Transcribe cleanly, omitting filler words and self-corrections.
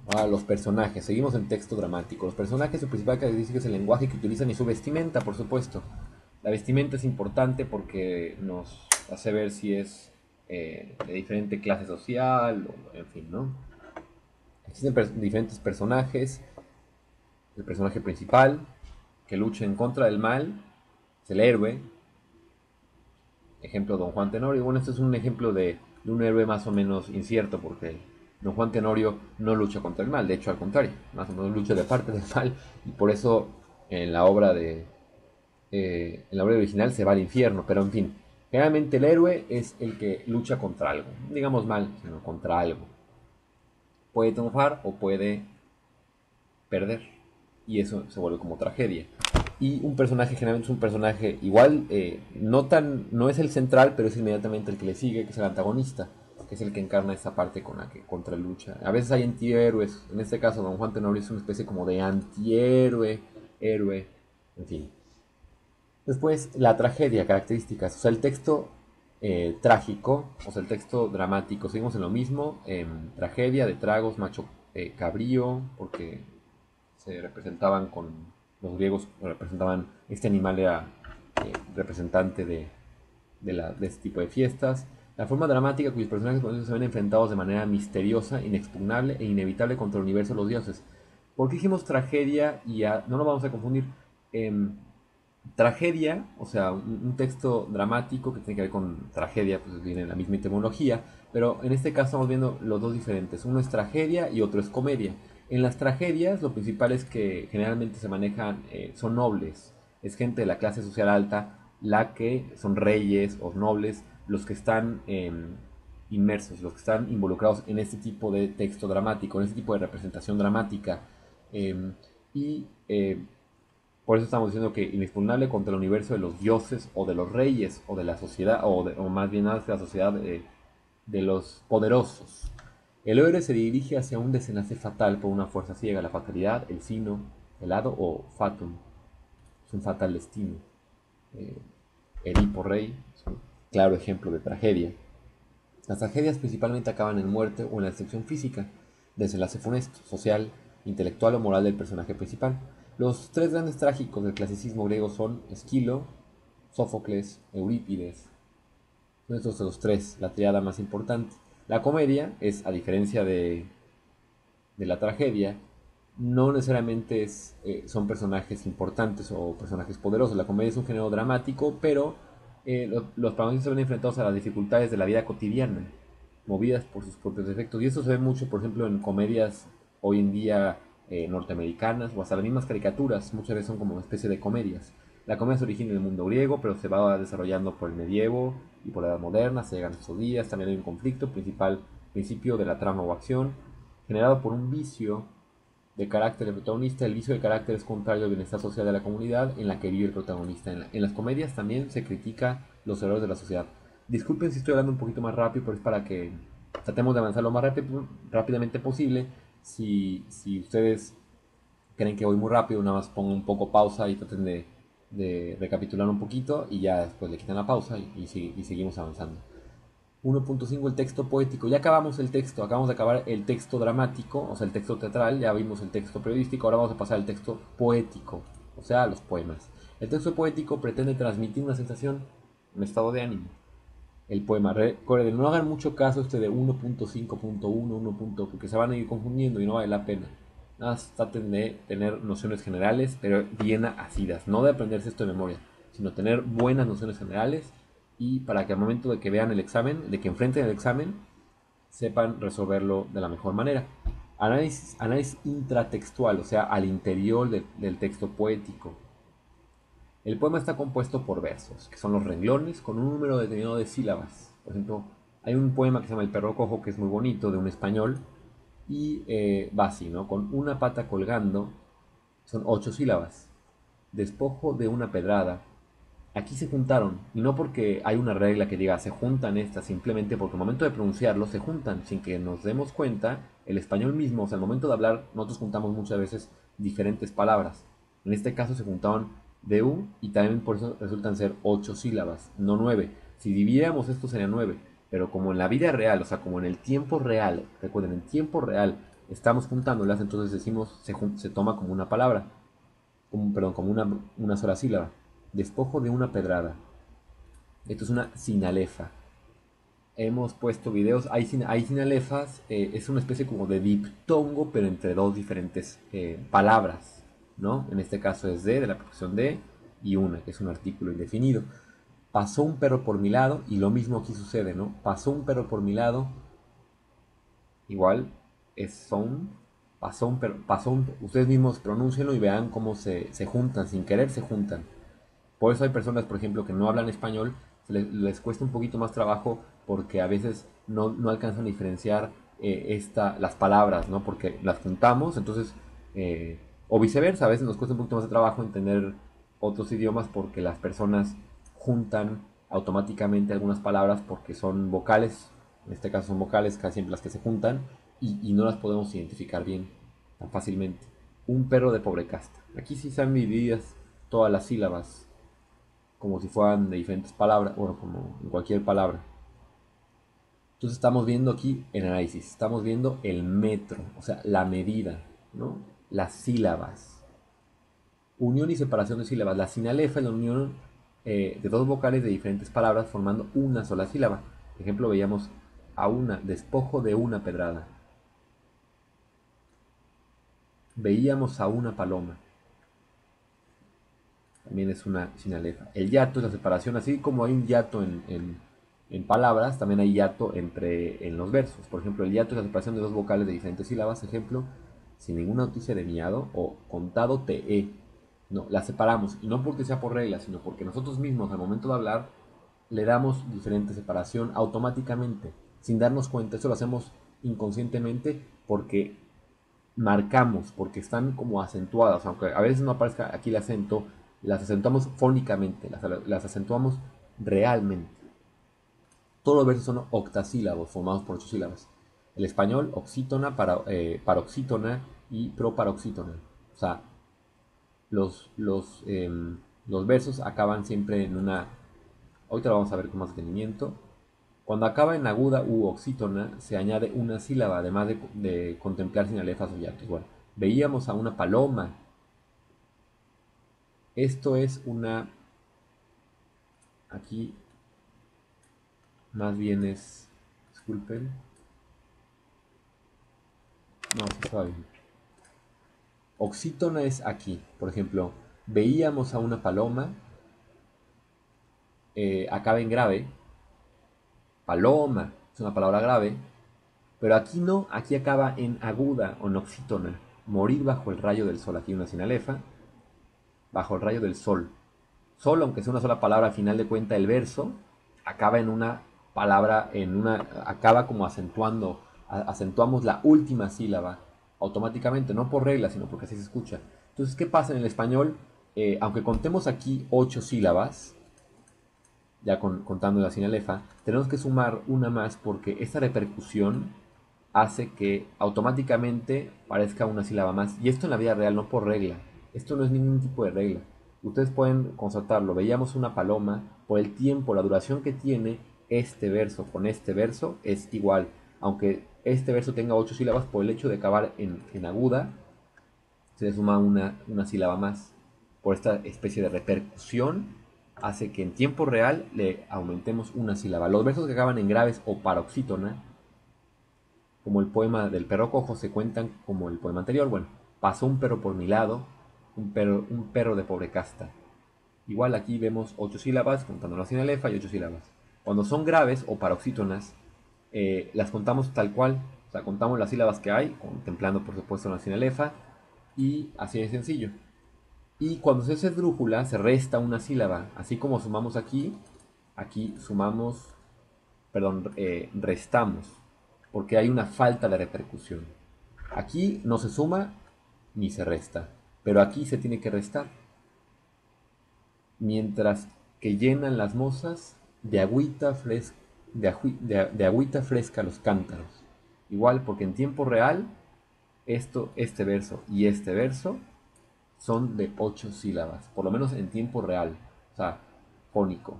Ahora, los personajes. Seguimos en texto dramático. Los personajes, su principal característica es el lenguaje que utilizan y su vestimenta, por supuesto. La vestimenta es importante porque nos hace ver si es de diferente clase social, o, en fin, ¿no? Existen diferentes personajes. El personaje principal, que lucha en contra del mal, es el héroe. Ejemplo, Don Juan Tenorio. Bueno, este es un ejemplo de un héroe más o menos incierto porque Don Juan Tenorio no lucha contra el mal, de hecho al contrario, más o menos lucha de parte del mal y por eso en la obra en la obra original se va al infierno, pero en fin, generalmente el héroe es el que lucha contra algo, digamos mal, sino contra algo. Puede triunfar o puede perder y eso se vuelve como tragedia. Y un personaje generalmente es un personaje igual, no es el central, pero es inmediatamente el que le sigue, que es el antagonista, que es el que encarna esa parte con la que contra lucha. A veces hay antihéroes, en este caso Don Juan Tenorio es una especie como de antihéroe, héroe, en fin. Después, la tragedia, características, o sea, el texto trágico, o sea, el texto dramático, seguimos en lo mismo, tragedia de tragos, macho cabrío, porque se representaban con los griegos, representaban, este animal era representante de este tipo de fiestas. La forma dramática cuyos personajes se ven enfrentados de manera misteriosa, inexpugnable e inevitable contra el universo de los dioses. ¿Por qué dijimos tragedia? No lo vamos a confundir. Tragedia, o sea, un texto dramático que tiene que ver con tragedia, pues viene en la misma etimología, pero en este caso estamos viendo los dos diferentes. Uno es tragedia y otro es comedia. En las tragedias lo principal es que generalmente se manejan, son nobles, es gente de la clase social alta, la que son reyes o nobles, los que están inmersos, los que están involucrados en este tipo de texto dramático, en este tipo de representación dramática. Eh, y por eso estamos diciendo que inexpugnable contra el universo de los dioses o de los reyes o de la sociedad, o más bien de la sociedad de los poderosos. El héroe se dirige hacia un desenlace fatal por una fuerza ciega, la fatalidad, el sino, el hado o fatum. Es un fatal destino. Eh, Edipo Rey es un claro ejemplo de tragedia. Las tragedias principalmente acaban en muerte o en la destrucción física, desenlace funesto, social, intelectual o moral del personaje principal. Los tres grandes trágicos del clasicismo griego son Esquilo, Sófocles, Eurípides. Son estos los tres, la triada más importante. La comedia es, a diferencia de la tragedia, no necesariamente son personajes importantes o personajes poderosos. La comedia es un género dramático, pero los protagonistas se ven enfrentados a las dificultades de la vida cotidiana, movidas por sus propios defectos. Y esto se ve mucho, por ejemplo, en comedias hoy en día norteamericanas o hasta las mismas caricaturas. Muchas veces son como una especie de comedias. La comedia se origina en el mundo griego, pero se va desarrollando por el medievo y por la edad moderna. Se llegan a estos días. También hay un conflicto principio de la trama o acción, generado por un vicio de carácter del protagonista. El vicio de carácter es contrario al bienestar social de la comunidad en la que vive el protagonista. En las comedias también se critica los errores de la sociedad. Disculpen si estoy hablando un poquito más rápido, pero es para que tratemos de avanzar lo más rápidamente posible. Si ustedes creen que voy muy rápido, nada más pongo un poco pausa y traten de recapitular un poquito y ya después le quitan la pausa y seguimos avanzando. 1.5 el texto poético. Ya acabamos el texto, acabamos de acabar el texto dramático, o sea, el texto teatral, ya vimos el texto periodístico, ahora vamos a pasar al texto poético, o sea, a los poemas. El texto poético pretende transmitir una sensación, un estado de ánimo. El poema, recuerden, no hagan mucho caso de 1.5.1, 1. Porque se van a ir confundiendo y no vale la pena. Nada más traten de tener nociones generales, pero bien asidas, no de aprenderse esto de memoria, sino tener buenas nociones generales y para que al momento de que vean el examen, de que enfrenten el examen, sepan resolverlo de la mejor manera. Análisis intratextual, o sea, al interior del texto poético. El poema está compuesto por versos, que son los renglones, con un número determinado de sílabas. Por ejemplo, hay un poema que se llama El perro cojo, que es muy bonito, de un español, y va así, ¿no? Con una pata colgando, son 8 sílabas. Despojo de una pedrada, aquí se juntaron, y no porque hay una regla que diga se juntan estas, simplemente porque al momento de pronunciarlo se juntan, sin que nos demos cuenta, el español mismo, o sea, al momento de hablar, nosotros juntamos muchas veces diferentes palabras. En este caso se juntaban de U y también por eso resultan ser 8 sílabas, no 9. Si dividiéramos esto sería 9, pero como en la vida real, o sea, como en el tiempo real, recuerden, en tiempo real, estamos juntándolas, entonces decimos, se toma como una palabra, perdón, como una sola sílaba. Despojo de una pedrada. Esto es una sinalefa. Hemos puesto videos, hay sinalefas, es una especie como de diptongo, pero entre dos diferentes palabras, ¿no? En este caso es de la preposición de, y una, que es un artículo indefinido. Pasó un perro por mi lado, y lo mismo aquí sucede, ¿no? Pasó un perro por mi lado, igual es son, ustedes mismos pronúncienlo y vean cómo se juntan, sin querer se juntan. Por eso hay personas, por ejemplo, que no hablan español, les cuesta un poquito más trabajo porque a veces no alcanzan a diferenciar las palabras, ¿no? Porque las juntamos, entonces, o viceversa, a veces nos cuesta un poquito más de trabajo entender otros idiomas porque las personas juntan automáticamente algunas palabras porque son vocales, en este caso son vocales, casi siempre las que se juntan, y no las podemos identificar bien tan fácilmente. Un perro de pobre casta. Aquí sí están divididas todas las sílabas como si fueran de diferentes palabras, bueno, como en cualquier palabra. Entonces estamos viendo aquí el análisis, estamos viendo el metro, o sea, la medida, ¿no? Las sílabas. Unión y separación de sílabas. La sinalefa es la unión de dos vocales de diferentes palabras formando una sola sílaba. Por ejemplo, veíamos a una, despojo de una pedrada. Veíamos a una paloma. También es una sinalefa. El hiato es la separación, así como hay un hiato en palabras, también hay hiato en los versos. Por ejemplo, el hiato es la separación de dos vocales de diferentes sílabas. Ejemplo, sin ninguna noticia de miado o contado te he. No, las separamos, y no porque sea por regla, sino porque nosotros mismos al momento de hablar le damos diferente separación automáticamente, sin darnos cuenta. Eso lo hacemos inconscientemente porque marcamos, porque están como acentuadas, aunque a veces no aparezca aquí el acento, las acentuamos fónicamente, las acentuamos realmente. Todos los versos son octasílabos, formados por 8 sílabas. El español, oxítona, paroxítona y proparoxítona. O sea, los versos acaban siempre en una... Ahorita lo vamos a ver con más detenimiento. Cuando acaba en aguda u oxítona, se añade una sílaba, además de contemplar sinalefas o hiatos. Bueno, veíamos a una paloma. Esto es una... Aquí más bien es... Disculpen. No, sí estaba bien. Oxítona es aquí. Por ejemplo, veíamos a una paloma. Acaba en grave. Paloma es una palabra grave. Pero aquí no, aquí acaba en aguda o noxítona. Morir bajo el rayo del sol. Aquí una sinalefa. Bajo el rayo del sol. Sol, aunque sea una sola palabra, al final de cuenta el verso acaba en una palabra, acaba como acentuamos la última sílaba automáticamente, no por regla, sino porque así se escucha. Entonces, ¿qué pasa en el español? Aunque contemos aquí 8 sílabas, ya contando la sinalefa, tenemos que sumar una más porque esta repercusión hace que automáticamente parezca una sílaba más. Y esto en la vida real, no por regla. Esto no es ningún tipo de regla. Ustedes pueden constatarlo. Veíamos una paloma, por el tiempo, la duración que tiene este verso con este verso es igual. Aunque este verso tenga 8 sílabas, por el hecho de acabar en aguda, se le suma una sílaba más. Por esta especie de repercusión, hace que en tiempo real le aumentemos una sílaba. Los versos que acaban en graves o paroxítona, como el poema del perro cojo, se cuentan como el poema anterior. Bueno, pasó un perro por mi lado, un perro de pobre casta. Igual aquí vemos 8 sílabas, contando la sinalefa y 8 sílabas. Cuando son graves o paroxítonas, las contamos tal cual. O sea, contamos las sílabas que hay, contemplando por supuesto la sinalefa, y así de sencillo. Y cuando se hace esdrújula, se resta una sílaba. Así como sumamos aquí sumamos, perdón, restamos, porque hay una falta de repercusión. Aquí no se suma ni se resta, pero aquí se tiene que restar. Mientras que llenan las mozas de agüita fresca, de agüita fresca los cántaros. Igual, porque en tiempo real, este verso y este verso son de 8 sílabas, por lo menos en tiempo real, o sea, fónico.